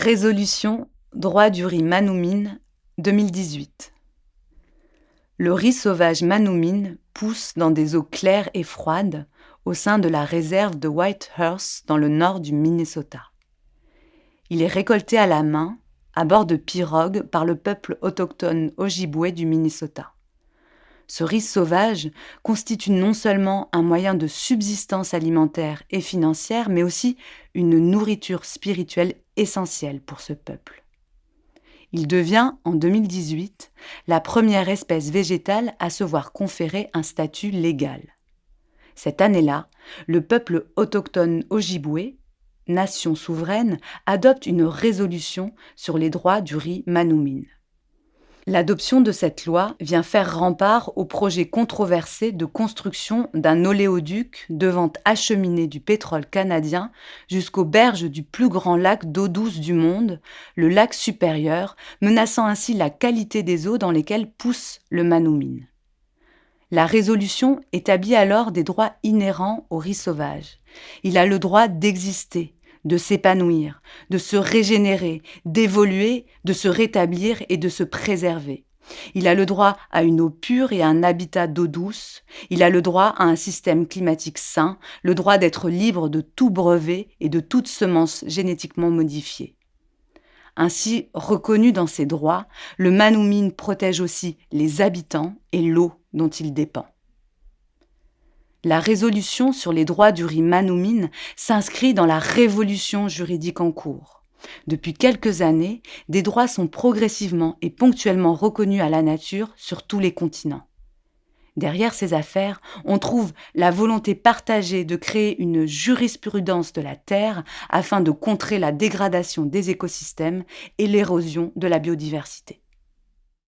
Résolution droit du riz Manoomin 2018. Le riz sauvage Manoomin pousse dans des eaux claires et froides au sein de la réserve de Whitehurst dans le nord du Minnesota. Il est récolté à la main, à bord de pirogues par le peuple autochtone Ojibwé du Minnesota. Ce riz sauvage constitue non seulement un moyen de subsistance alimentaire et financière, mais aussi une nourriture spirituelle essentielle pour ce peuple. Il devient, en 2018, la première espèce végétale à se voir conférer un statut légal. Cette année-là, le peuple autochtone Ojibwé, nation souveraine, adopte une résolution sur les droits du riz Manoomin. L'adoption de cette loi vient faire rempart au projet controversé de construction d'un oléoduc devant acheminer du pétrole canadien jusqu'aux berges du plus grand lac d'eau douce du monde, le lac Supérieur, menaçant ainsi la qualité des eaux dans lesquelles pousse le Manoomin. La résolution établit alors des droits inhérents au riz sauvage. Il a le droit d'exister, de s'épanouir, de se régénérer, d'évoluer, de se rétablir et de se préserver. Il a le droit à une eau pure et à un habitat d'eau douce. Il a le droit à un système climatique sain, le droit d'être libre de tout brevet et de toute semence génétiquement modifiée. Ainsi reconnu dans ses droits, le Manoomin protège aussi les habitants et l'eau dont il dépend. La résolution sur les droits du riz Manoomin s'inscrit dans la révolution juridique en cours. Depuis quelques années, des droits sont progressivement et ponctuellement reconnus à la nature sur tous les continents. Derrière ces affaires, on trouve la volonté partagée de créer une jurisprudence de la terre afin de contrer la dégradation des écosystèmes et l'érosion de la biodiversité.